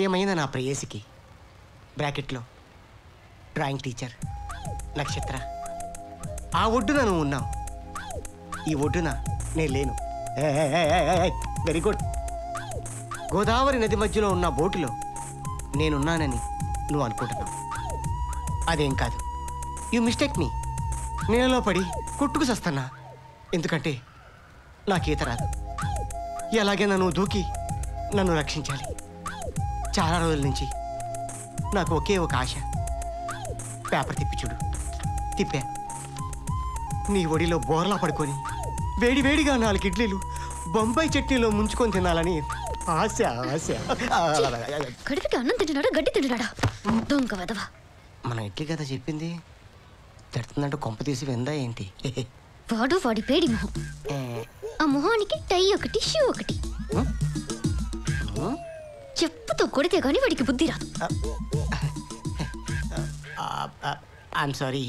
ప్రియమైన నా ప్రేయసికి బ్రాకెట్లో డ్రాయింగ్ టీచర్ నక్షత్ర. ఆ ఒడ్డున నువ్వు ఉన్నావు, ఈ ఒడ్డున నేను లేను. Very good. గోదావరి నది మధ్యలో ఉన్న బోటులో నేనున్నానని నువ్వు అనుకుంటున్నావు. అదేం కాదు, యూ మిస్టేక్ మీ. నీళ్ళలో పడి కొట్టుకు చస్తున్నా, ఎందుకంటే నాకు ఈత రాదు. ఎలాగైనా నువ్వు దూకి నన్ను రక్షించాలి. చాలా రోజుల నుంచి నాకు ఒకే ఒక ఆశ. పేపర్ తిప్పి చూడు. తిప్పా. నీ ఒడిలో బోర్లా పడుకొని వేడివేడిగా 4 ఇడ్లీలు బొంబాయి చట్నీలో ముంచుకొని తినాలని ఆశ. ఆశ. కడుపుకి అన్నం తింటున్నాడా గడ్డి తింటున్నాడా? దొంగ వెదవా. మన ఇడ్లీ కదా చెప్పింది, తిడుతుందంటూ కొంప తీసి విందా ఏంటి? వాడు వాడి పేడి మొహం. ఆ మొహానికి టై ఒకటి, షూ ఒకటి. చెప్పుతో కొడితే గాని వాడికి బుద్ధి రాదు. I'm sorry.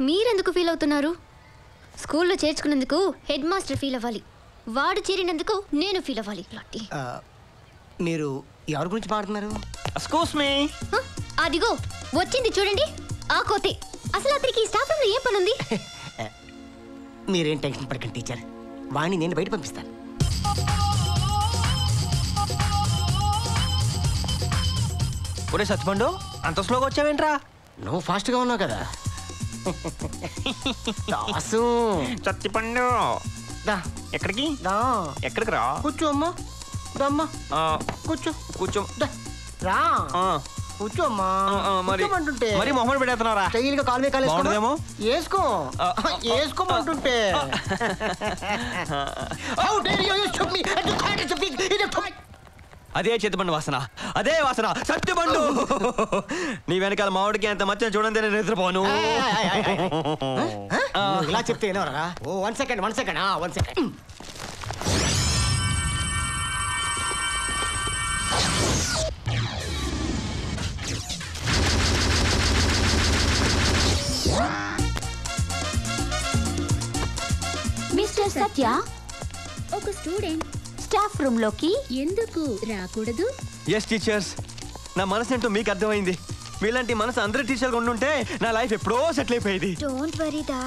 మీరెందుకు ఫీల్ అవుతున్నారు? స్కూల్లో చేర్చుకున్నందుకు హెడ్ మాస్టర్ ఫీల్ అవ్వాలి, వాడు చేరినందుకు నేను ఫీల్ అవ్వాలి. మీరు ఎవరి గురించి మాట్లాడుతున్నారు? Excuse me. అదిగో వచ్చింది చూడండి, ఆ కోతే. అసలు అతనికి ఈ స్టాఫ్ రూమ్ లో ఏం పని ఉంది? మీరేం టెన్షన్ పడకండి టీచర్, వాణ్ణి నేను బయట పంపిస్తాను. ఒరే సత్తిపండు, అంత స్లోగా వచ్చావేంట్రా? నువ్వు ఫాస్ట్గా ఉన్నావు కదా. దాసు. సత్తిపండు దా. ఎక్కడికి? దా. ఎక్కడికి రా? కూర్చో అమ్మా. దమ్మా. కూర్చో. కూర్చో. రా. కూర్చో అమ్మా. కూర్చోమంటుంటే మరి మొహం పెడేస్తున్నారా? స్టైల్గా కాలు మీద కాలు బాగుంటుందేమో. వేసుకో. వేసుకోమంటుంటే. అదే చేతిపండు వాసన, అదే వాసన. సత్తిపండు, నీ వెనకాల మామిడికి ఎంత మచ్చని చూడండి, నేను నిద్రపోను. ఇలా చెప్తే ఏనవరా? ఓ 1 సెకండ్ 1 సెకండ్ 1 సెకండ్. మిస్టర్ సత్య, ఒక స్టూడెంట్ స్టాఫ్ రూమ్ లోకి ఎందుకు రాకూడదు? ఎస్ టీచర్స్, నా మనసు ఏంటో మీకు అర్థమైంది. మీలాంటి మనసు అందరి టీచర్గా ఉండుంటే నా లైఫ్ ఎప్పుడో సెటిల్ అయిపోయింది. డోంట్ వరీ దా.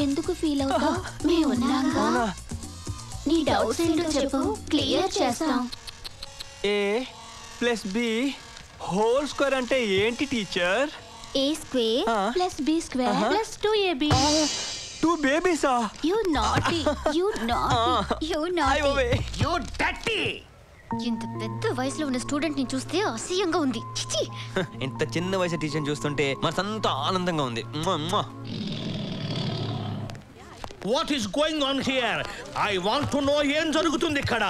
ఎందుకు ఫీల్ అవుతావు? మేము ఉన్నాగా. నీ డౌట్స్ ఏంటో చెప్పు, క్లియర్ చేస్తాం. A+B² అంటే ఏంటి teacher? A² + B² + 2AB. 2 బేబీసా? You naughty. ఇంత పెద్ద వయసులో ఉన్న స్టూడెంట్ ని చూస్తే అసహ్యంగా ఉంది. చిచి. ఇంత చిన్న వయసు టీచర్ చూస్తుంటే మనసంతా ఆనందంగా ఉంది. What is going on here? I want to know ఏం జరుగుతుంది ఇక్కడ.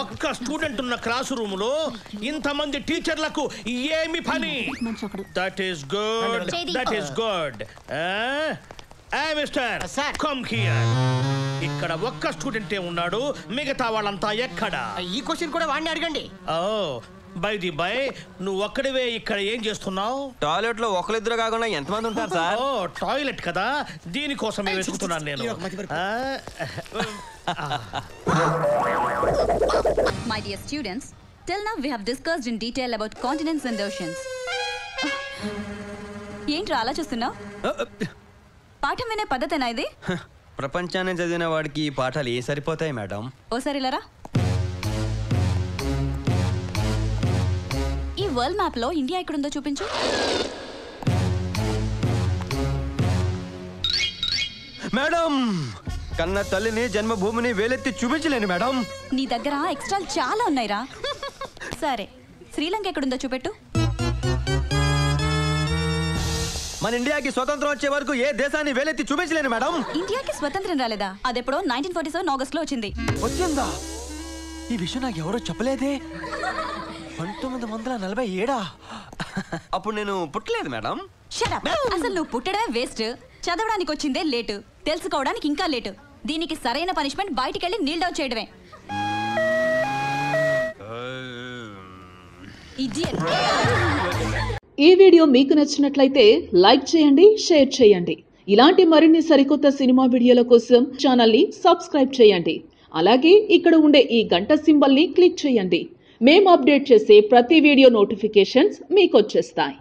ఒక్క స్టూడెంట్ ఉన్న క్లాస్ రూమ్ లో ఇంతమంది టీచర్లకు ఏమి పని? That is good, that is good. Mister come here. ఇక్కడ ఒక్క స్టూడెంటే ఉన్నాడు, మిగతా వాళ్ళంతా ఎక్కడ? ఈ క్వశ్చన్ కూడా వాడిని అడగండి. ఓ బై ది బై, నువ్వు ఒక్కడివే ఇక్కడ ఏం చేస్తున్నావు? టాయిలెట్ లో ఒకరిద్దరు కాకుండా ఎంతమంది ఉంటారు సార్? ఓ టాయిలెట్ కదా, దీనికోసమే వెతుకుతున్నాను నేను. My dear students, till now we have discussed in detail about continents and oceans. ఏంట్రా అలా చూస్తున్నావు? పాఠం వినే పద్ధతేనా ఇది? ప్రపంచాన్ని చదివిన వాడికి ఈ పాఠాలు ఏ సరిపోతాయి మేడం? ఓసారి ఇలారా. ఈ వరల్డ్ మ్యాప్ లో ఇండియా ఎక్కడుందో చూపించు. మేడం, కన్న తల్లిని జన్మభూమిని వేలెత్తి చూపించలేను మేడం. నీ దగ్గర ఎక్స్ట్రా చాలా ఉన్నాయిరా. సరే, శ్రీలంక ఎక్కడుందో చూపెట్టు. మన ఇండియాకి స్వతంత్రం వచ్చే వరకు ఏ దేశాన్ని వేలెత్తి చూపించలేను మేడం. ఇండియాకి స్వతంత్రం రాలేదా? అదెప్పుడో 1947 ఆగస్ట్ లో వచ్చింది. వచ్చిందా? ఈ విషయం నాకు ఎవరో చెప్పలేదే. 1947. అప్పుడు నేను పుట్టలేదు మేడం. Shut up. అసలు నువ్వు పుట్టడమే వేస్ట్, చదవడానికి వచ్చిందే లేటు, తెలుసుకోవడానికి ఇంకా లేటు. దీనికి సరైన పనిష్మెంట్ బయటికి వెళ్ళి నీల్ డౌన్ చేయడమే. ఇడియట్. ఈ వీడియో మీకు నచ్చినట్లయితే లైక్ చేయండి, షేర్ చేయండి. ఇలాంటి మరిన్ని సరికొత్త సినిమా వీడియోల కోసం ఛానల్ని సబ్స్క్రైబ్ చేయండి. అలాగే ఇక్కడ ఉండే ఈ గంట సింబల్ని క్లిక్ చేయండి. మేము అప్డేట్ చేసే ప్రతి వీడియో నోటిఫికేషన్స్ మీకు వచ్చేస్తాయి.